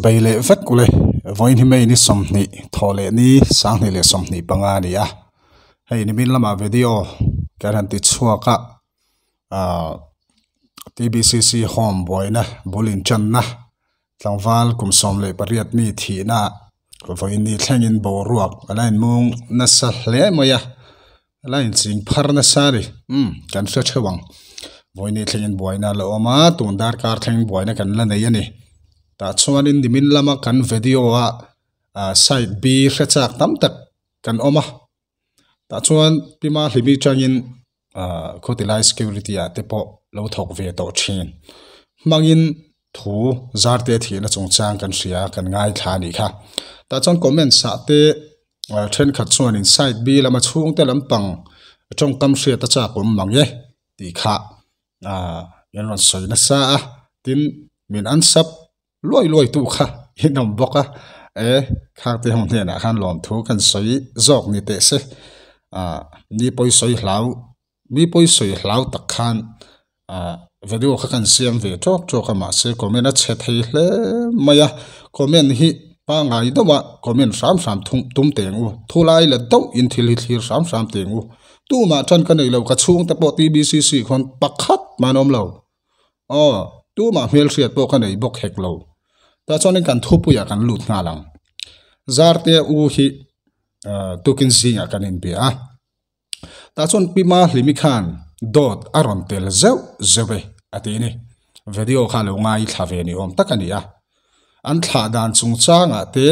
bai le vek ule voin hi mai ni somni thole ni sang ni le somni panga ni a hei ni min lama video karan ti chuaka TBCC home boy na bulin chan na tlangwal kum som le pariat mi thi na voin ni thlengin bo ruak alain mung na sa hle moya alain ching phar na sari kan sa chawang voin ni thlengin boy na lo ma tun dar kar thleng boy na kan la nei ani ta chuanin dimin lama kan video a site b rechak tam tak kan oma ta chuan pima hlibi changin khotilai security a te po lo thok ve to thin mangin thu zarte thi na chungchang kan ria kan ngai thla ni kha ta chuan comment sa te then khat chuan in site b lama chung te lampang chong kam ria ta cha kum mangye ti kha yan ron soi na sa tin min an sap loi tu kha hinom boka khang te hong ne na khan lom thu kan soi jok ni te se ni poi soi hlau tak khan video kha kan siam ve chok ma se comment a che thei hle maya comment hi pa ngai do ma comment sam tum teng u thulai la do in thil sam teng u tu ma chan kan nei lo ka chung te po TBCC khon pakhat manom lo tu ma mel riat po kan nei bok hek lo ta chonin kan thupu ya kan lut nga lang zarte u hi tukin zinga kan in bia ta chon pima hlimi khan dot aron tel zewe atini video kha lo ngai thave ni om takani a an thla dan chungchanga te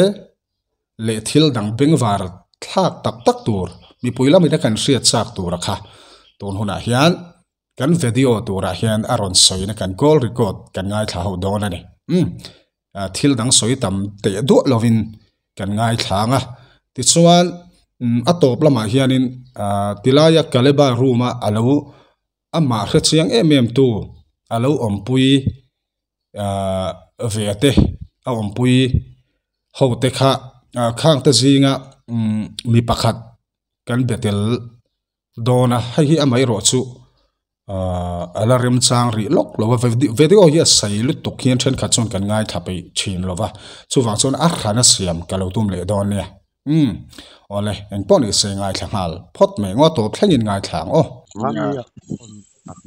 le thil dang bengwar thak tak tur mi puila mi da kan riat chak tur kha ton huna hian kan video tura hian aron soina kan call record kan ngai thla ho don ani thil dang soi tam te do lovin kan ngai thlanga ti chuan atop lama hianin tilaya kaleba ruma alo ama hrechiang tu alo ompui vete a ompui hote kha khang ta zinga mi pakhat kan betel dona hi amai ro chu alarm chang ri lok lo video hi sai lu to khian then kha chon kan ngai thapai thin lova chuwa chon a khana siam kalotum le don ne ole en pon ni se ngai thangal phot me ngo to thlengin ngai thlang mania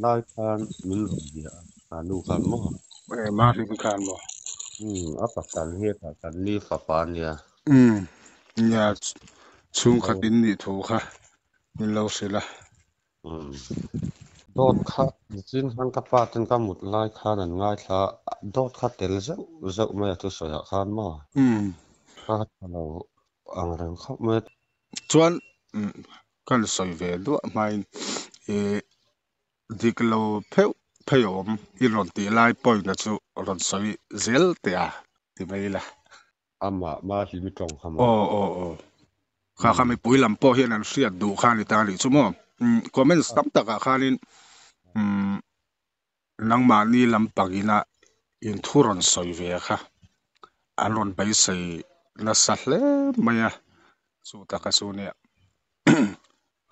lai khan min dia anu kan mo ma ri kan mo apa kan he kan ni fa pa nia nya chung khatin ni thu kha min lo sela dot kha jin han ka pa tin ka mut lai khan an ngai thla dot kha tel zo me tu so ya khan mo kha lo ang rang khop me chuan kan soi ve do mai diklo pheyom i ron ti lai poi na chu ron soi zel te a ti mai la ama ma hi mi tong khama kha mi puilam po hian an riat du khan ni ta ni chu mo comments tam taka khanin nangma ni lampagina in thuron soi ve kha alon bai sei na sahle maya chu taka chu ne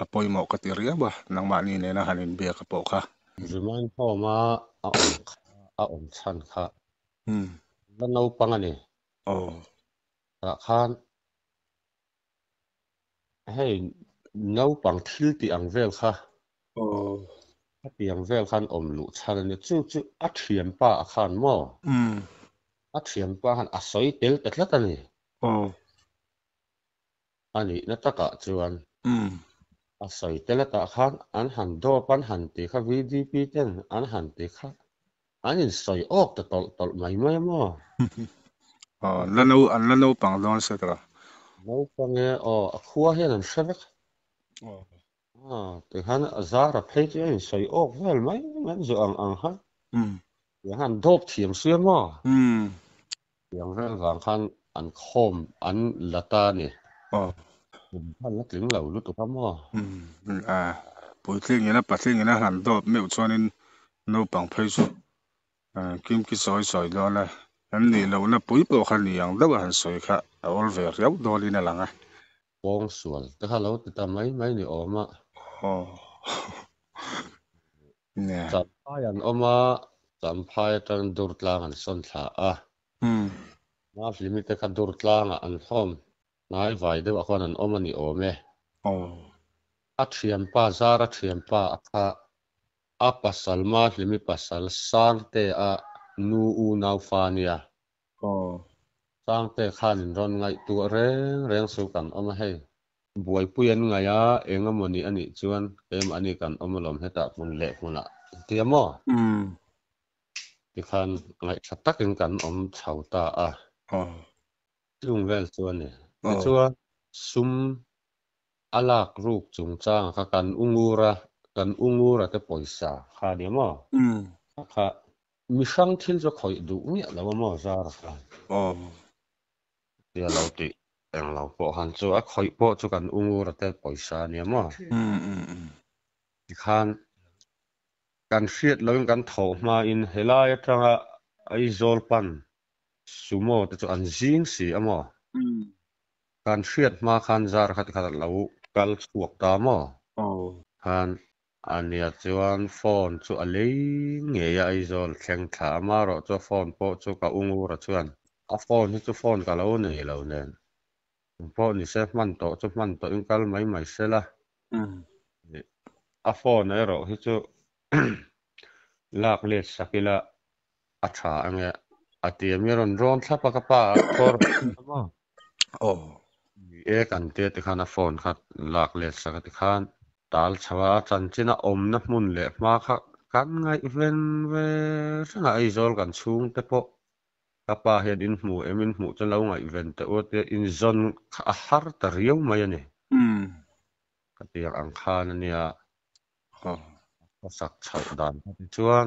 apoi mo ka tiria ba nangma ni ne na hanin be ka po kha remind po ma a om chan kha la no pangani ta khan hey no pang thil ti ang vel kha ti ang vel khan om lu chan ni chu a thiam pa a khan mo a thiam pa han a soi tel tetla tani ani na taka chuan a soi tel ta khan an han do pan han ti kha VDP ten an han ti kha anin soi ok ta tol mai mo lano pang don se tra no pange a khua hian an hravek te han azara page in soi ok vel mai man zo ang ha ya han dop thiam siam mo yang vel wang khan an khom an lata ni han la tling lo lu to pa mo puitling ina patling ina han dop meu chuanin no pang phei chu kim ki soi do la an ni lo na pui po khan ni yang da han soi kha all ver yau do li na langa bong sual te ha lo te ta mai ni oma ne cha yan oma สัมภาษณ์ตอนดูตลางอันสนทา มาลิมิตคันดูรตลางอันพร้อมนายไว้เดี๋ยวคนนั้นอมันนี่โอเมอัดเทียมป้าซาระเทียมป้าอัปัสสัลมาลิมิปัสสัลสร้างเตะนูอูนาวฟานียสร้างเตะขันรอนไงตัวเร่งสู้กันเอามาให้บวยปุยนไงเองอมันนี่อันนี้ชวนอันนี้กันเอามาลมให้ตัดมันเละมันละเตรียมที่ขันไงชัดตักกันชาวตาจุงเวลส่วนนี่ชัวซุมอาลักรูปจุงจ้างกันอุงูระแต่ปอยสาขาเดียวค่ะมีช่างที่จะคอยดูเนี่ยแล้วว่าซาระค่ะเดี๋ยวเราติเราพอหันชัวคอยพอจุกันอุงูระแต่ปอยสาเนี่ยที่ขันการเสียดแล้วกันถอมาอินเฮลายจังไอโซลปันสุโมแต่จุอันจิงสีการเสียดมาขันซาระขัดเรากัลสวกตามขันอันนี้จวนฟอนจุอะไรเงี้ยไอโซลแข่งขามาเราจุฟอนพอจุกับอุงูระชวนฟอนที่จุฟอนกับเราเนี่ยเราเนี่ยพอนี่เซฟมันโตจุมันโตอินกัลไม่เสละฟอนเนี่ยเราที่จุลากเล็ดสักละอัฐาเงี้ยอัฐีมีรอนร้อนทับปะกะปะทอร์กันเตะที่ขันฟอนขัดลากเล็ดสักที่ขันตาลชวาจันจินะนับมุนเล็บมาค่ะกันไงเว้นสังไอโซลกันชุ่งแต่พอกะปะเห็นอินหมูมินหมูจะเล่าไงเว้นแต่ว่าเตอินซอนอาหารตะเรียวมาอย่างนี้ก็เตียงอังคารเนี่ยก็สักเช้าดันชวน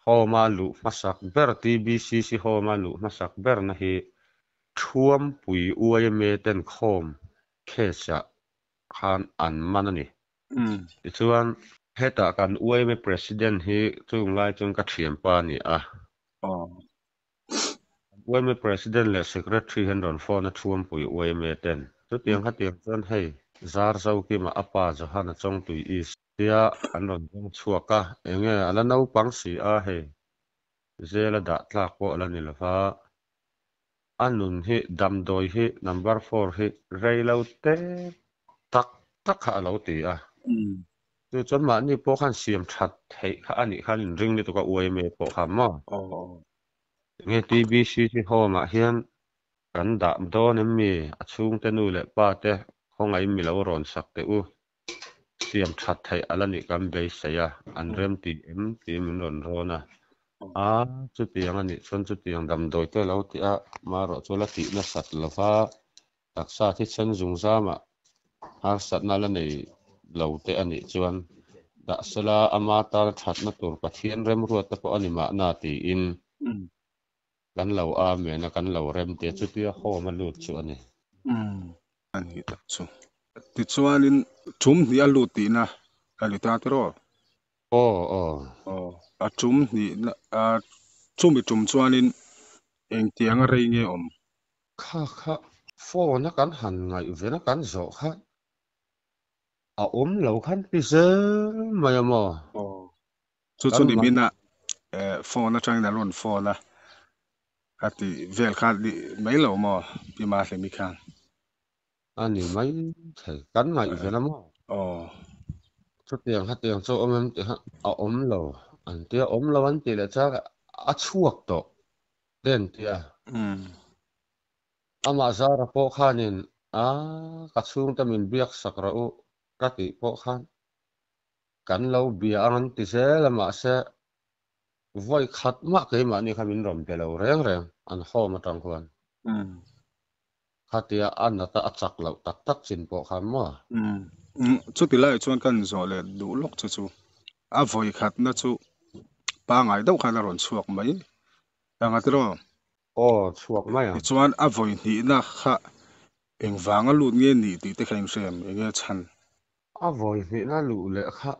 ฮอมาลุมาสักเบอร์ทีบีซีซีฮอมาลุมาสักเบอร์นะฮีท่วมปุยอวยเมเต็นคอมเคสะขันอันมันนี่ชวนเหตุการณ์อวยเม president ฮีจุงไล่จงกระเทียมปานี่อวยเม president และ secretary เห็นรอนฟอนท่วมปุยอวยเมเต็นตัวเตียงขัดเตียงจนให้ซาร์ซาอุกิมาอปาจะหันจงตุยอีสเดียอันนั้นจงชัวกะเองอันนั้นเอาปังสีให้เจละดัตลากโปละนี่ละฟ้าอันนั้นฮีดำโดยฮี number 4ฮีเรย์เลาเตตักขาเลาตีตัวจนมานี่พวกขันเสียมชัดให้ข้าอันนี้ขันริงนี่ตัวก็อวยเมย์พวกขันมั่เงี้ยทีบีซีที่เขามาเฮียนกันดำโดนมีชุ่งเตนูเล็บป้าเตะคงไอมีเราร้อนสักเตอูเสียมชัดให้อันนี้กันเบสเสียอันเริ่มตีมันร้อนนะจุดที่ยังอันนี้ส่วนจุดที่ยังดำโดยเตะเราที่มารอจุลตินัสัตว์ละฟ้าตักษาที่ฉันจุงซามาหากสัตว์นั่นละนี่เราเตะอันนี้จวนดัชลาอามาตาชัดนัตัวปะเทียนเริ่มรัวแต่พออันนี้มาหน้าตีอินกันเราเมียนะกันเราเริ่มเตะจุดที่เขามันลุดชวนนี่อันนี้ตัดชูติดชวนนินจุ่มที่อันลุดตีนะอันนี้ตาตัวจุ่มนี่จุ่มไปจุ่มชวนนินเองเตียงอะไรเงี้ยค่ะฟอนักการหันไงเวนักการโจค่ะเราขันพิเศษไม่ยอมจุดนี้มีนะฟอนักจังนั้นร้อนฟอนะฮัตติเวลคันดิไม่เหล่ามาพิมาเลยมีคันอันนี้ไม่ใช่กันไงเวนักมาชุดเตียงฮัตเตียงโจมันเราอันเตียเราวันที่ละจ้าช่วงโตเด่นเตียมาซาระพวกขันนี่กัดช่วงแต่มันเบียกสักระอุกติพวกขันกันเราเบียอันที่เสละมาเสไว้ขัดมากเลยมันนี่ขมินรำเปล่าเร่งอันข้อมาตั้งคนขัดที่อันนั้นอัดจักเราตักสินพวกขันมาชุดที่ไล่ชวนกันโซเลดูลกจู่ไว้ขัดนั่นจู่ปางไอ้ดาวขันร้อนช่วงไหมยังไงตัวช่วงไหมชวนไว้นี่นะคะเองฟังลุดเงี้ยนี่ตีแต่ใครเสียมเองฉันไว้นี่น่าลุเลยค่ะ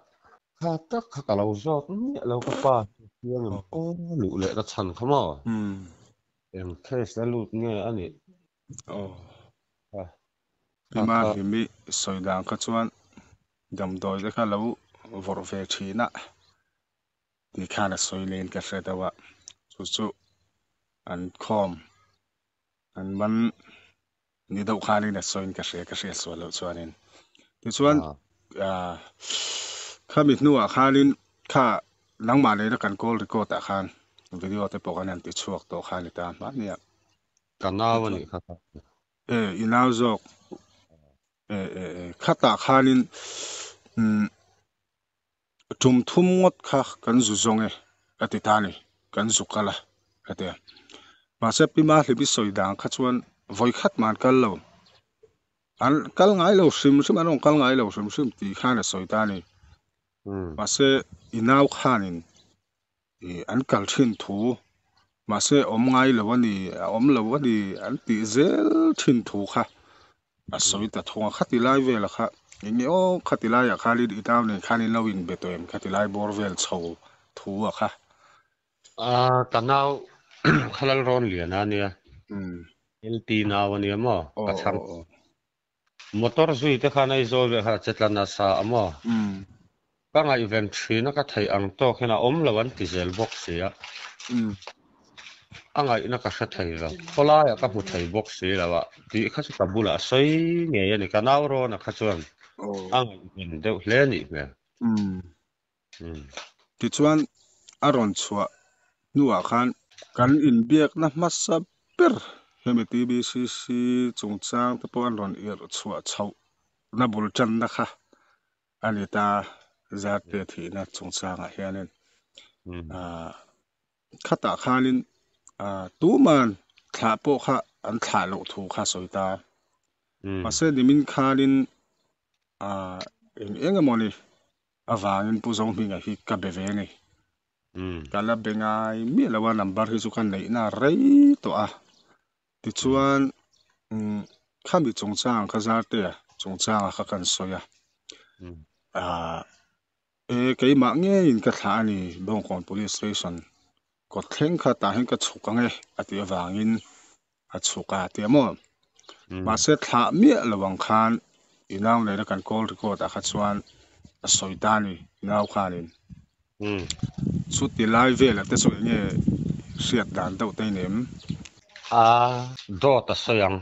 ตักกับเราจอดเนี่ยเราก็ป้าเรื่องลุเลยก็ฉันเขามาเองแค่สลุดเงี้ยอันนี้พี่มาพี่มีสอยดังก็ชวนดำโดยแล้วก็เราวอร์เฟชีน่ะที่ข้าน่ะสอยเลนกันเสร็จแต่ว่าสุอันคอม อันมันนี่ดอกคานี่น่ะซอยกะเสสวนแล้วส่วนนี้ที่ส่วนข้ามิดนัวคาลินข้านังมาเลยแล้วกันโกลริโกตะคานวิดีโอแต่ปกนั้นติดช่วงตัวคานี่ตามบัดเนี่ยกันนาวนี่ครับอีนาวจอกข้าตะคาลินจุ่มทุ่มงดค่ะกันจุจงอติตานี่กันจุกละอติมาเสพปีมาหรือปีสอยดังข้าชวนไว้ขัดมันกันแล้วอันกันง่ายแล้วซิมอันนั้นกันง่ายแล้วซิมตีข้าเนี่ยสอยตานี่มาเสอีนาวข้านี่อันกันทิ้นถูมาเสอมง่ายแล้ววันนี้อันตีเซลทิ้นถูค่ะสอยแต่ทงขัดที่ไล่เวลค่ะอย่างนี้ขัดที่ไล่ข้าลิดอีตามเนี่ยข้านี่เราวินเบตัวเองขัดที่ไล่บอร์เวลโชว์ถูค่ะกันนาวขลังร้อนเหลือนะเนี่ยLT นาวเนี่ยมั้งกระชังมอเตอร์ซุยที่ข้าในโซเวค่ะเจ็ดล้านสามมั้งก็งานอีเวนต์ชีนักไทยอังโตแค่น่ะละวันที่เซลบ็อกซ์เสียอังไงนักไทยละพอลายก็ผู้ไทยบ็อกซ์เสียแล้วว่าที่ข้าจะบุละสวยเงี้ยนี่กันนาวร้อนนะข้าชวนอังไงเป็นเดี๋ยวเล่นอีกเนี่ยที่ชวนอารอนชัวนัวขันกันอินเบียกนะมาสับเปิร์เฮมิตีบีซีจงจางตะปอนรอนเอรชัวเช่านับบุลจันนะคะอันนี้ตาจัดเตทีนะจงจางเฮียนินข้าตาขานินตัวมันขาโปค่ะอันขาโลถูขาสวยตามาเสดิมินขานินเองก็มอนี่วางอินผู้ทรงมีไงที่กับเบเวนี่การละเบงไงมีแล้วว่านับบัตรที่สุขันในน่าไรตัวที่ชวนข้ามีจงจางข้าจัดเตะจงจางข้ากันสวยก็อีมาเงี้ยอินกัทานี่บางคน police station ก็เข่งข้าตาเห็นก็ฉุกกันอติวางอินฉุกเตียมมาเสร็จละมีระวังคันอีน้องเลยแล้วกัน call record ข้าชวนสวยตานี่น้าวคันินสุดที่ไลฟ์เวลแต่สุดเนี่ยเสียดดันเต่าเตยเนมโดดสยัง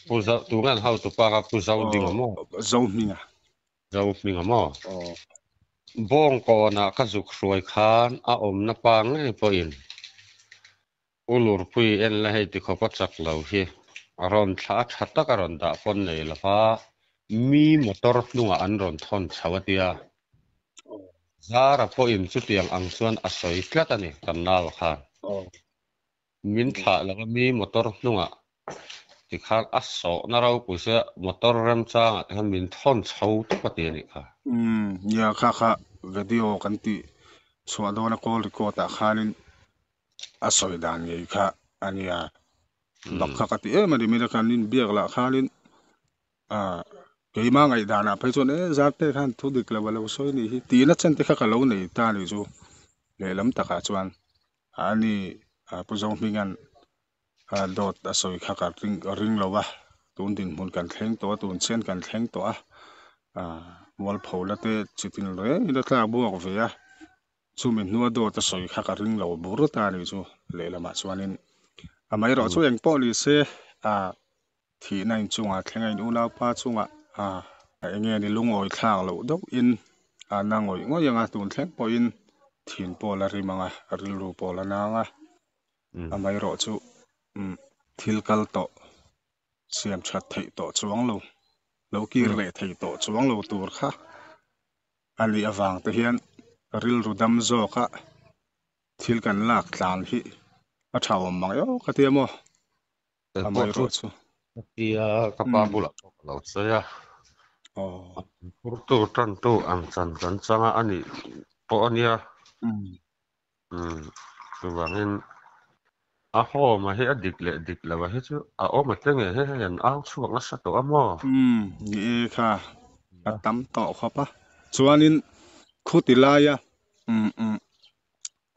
ผู้เจ้าตัวงั้นเขาตัวปากผู้เจ้าดิ่งมั้งเจ้ามิงมั้งบ้องก่อนนะก็สุขรวยขานอมนับปังไอ้พอินอุลุรพุยเอ็นละให้ติขบจักเหล่าเฮรอนชัดตะการอนดาคนในละฟ้ามีมอเตอร์นุ่งอันรอนทอนชาวเดียซาระพอินสุดยังอังส่วนอสอยกระตันนี่กันนาวค่ะมินทะแล้วก็มีมอเตอร์นุ่งที่ข้างอสโซนาเราปุเสมอเตอร์เริ่มจ้างที่มินทอนชาวทุกประเทศนี่ค่ะเนี่ยค่ะวิดีโอกันที่สวัสดีนะคอลรีโคตาขานินอสอยดานยี่ค่ะอันนี้บักค่ะกันที่มันมีการนินเบียกละขานินก็ยังมาไงดานะไปจนจัดเตะขันทุดิกเลวเราสวยนี่ตีนัดเช่นที่ข้าก็เล่าในตานี่จูเลยลำตะขาจวนอันนี้ผู้ชมมีงานโดดสวยข้าก็ริงเราวะตุนดินมุนกันแข่งตัวตุนเส้นกันแข่งตัววอลพอลเตะจิตินเลยนี่ตาบัวกเวียจูมินนัวโดดสวยข้าก็ริงเราบุรุษตานี่จูเลยละมาจวนนี้ไม่รอจูยังป้อลิเซที่นั่นจุงแข่งไอ้ดูแล้วป้าจุงเงี้ยนี่ลุงอ้อยข้างเราดอกอินนางอ้อยง้อยังตุนแข่งปออินถิ่นปอละริมังริลรูปอละนางไม่รอจูทิลกัลโตเสียมชัดไทยโตจวงเรากีเรไทยโตจวงเราตัวค่ะอันนี้ฟังแต่เห็นริลรูดำโจค่ะทิลกันลากลานที่ชาวมังยอกระเทียมไม่รอจูdia kapabula laut saya portu tantu angsan sanga ani ponia subangin aho ma he dik la wa he chu o ma tenge he yan au chuak na sa to amo ni kha atam to khopa chuanin khutilaya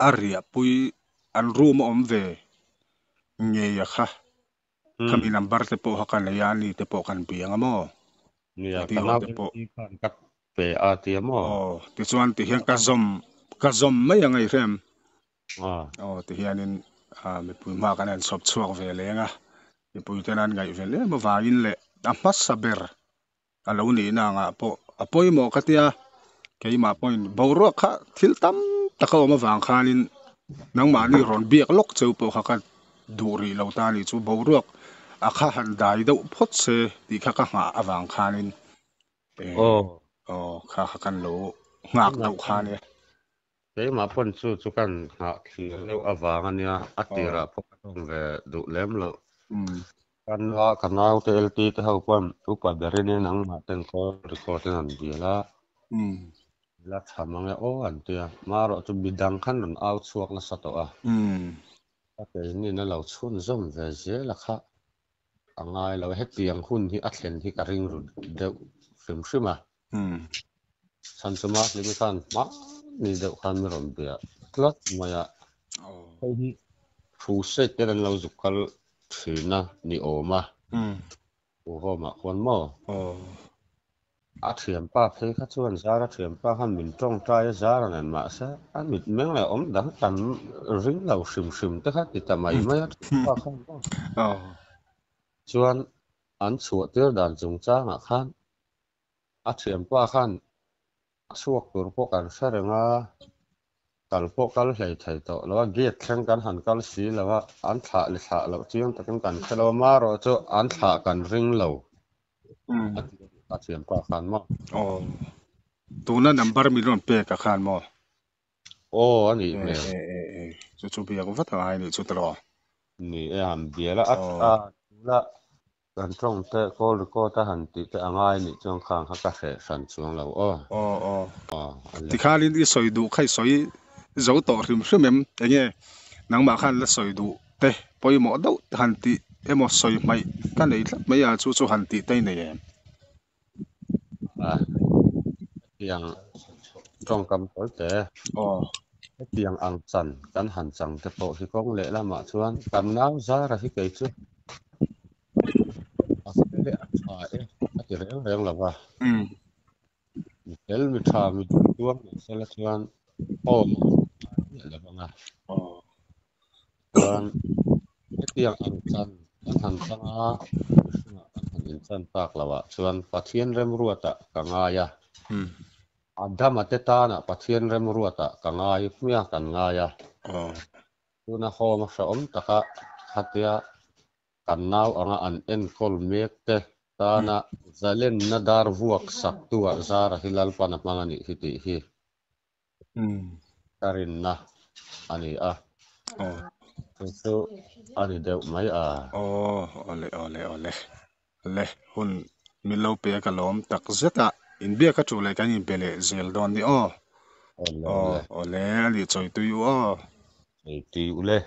aria pui an room om ve nge ya kha kami number te po hakan yani te po kan piang mo niya kana te po kan kat pe ati mo ti chuan ti hian ka zom mai angai rem ti hianin me pui ma kan an sop chuak ve lenga pui tenan ngai vele ma vain le amas saber alo ni na nga po apoi mo katia kei ma point boro kha thil tam taka ma wang khanin nang ma ni ron biak lok cheu po kha ka duri lo ta ni chu boro akha han dai do phot se ti kha ka nga awang khanin kha kan lo ngak do khani kei ma pon chu kan ha khi lo awang ania atira phok tong ve du lem lo kan wa kanau te lt te hau pon upa berine nang ma ten ko record nan dia la thamang o an tia maro chu bidang khan non out chuak na sato a ate ni na lo chhun zom ve je la kha angai lo he tiang hun hi a thlen hi ka ring ru de fim shima san suma limitan ma ni de khan mi rom bia klot maya hi fu se te ran lo zukal thina ni oma o homa khon mo a thiam pa phei kha chuan zara thiam pa han min tong tai zara nan ma sa an mit meng la om dang tan ring lo sim te kha ti tamai mai pa khan chuan an chu tir dan chung chang a khan a thiam pa khan suak tur po kan sarenga kal po kal hlei thai to lo gate thleng kan han kal si lo an thla le thla lo chiang takin kan khelo ma ro chu an thla kan ring lo a thiam pa khan mo tuna number mi ron pe ka khan mo ani me chu bia ko vat ai ni chu tro ni am bia la la kan trong te ko ta han ti te angai ni chong khang ha ka he san chuang lo ti khalin i soi du khai soi zo to rim hrimem enge nang ma khan la soi du te poi mo do han ti emo soi mai kan nei thla mai a chu han ti te nei yang trong kam tol te tiang ang chan kan han chang te po hi kong le la ma chuan kan nau za ra hi ke chu le a ti reng la wa tel mi tha mi tuam se la chuan la banga chuan tiang ang chan kan han changa kan han in chan tak lawa chuan pathian rem ruata kangaya adama te ta na pathian rem ruata kangai mia kan ngaya tuna homa sa taka hatia kan nau anga an en kol mek te ta na zalen na dar vuak sak tua zara hilal pana mangani hiti hi karin na ani so ani deu mai le hun milo pe ka lom tak zeta in bia ka chu le kan in bele zel don ni ole ali choi tu yu le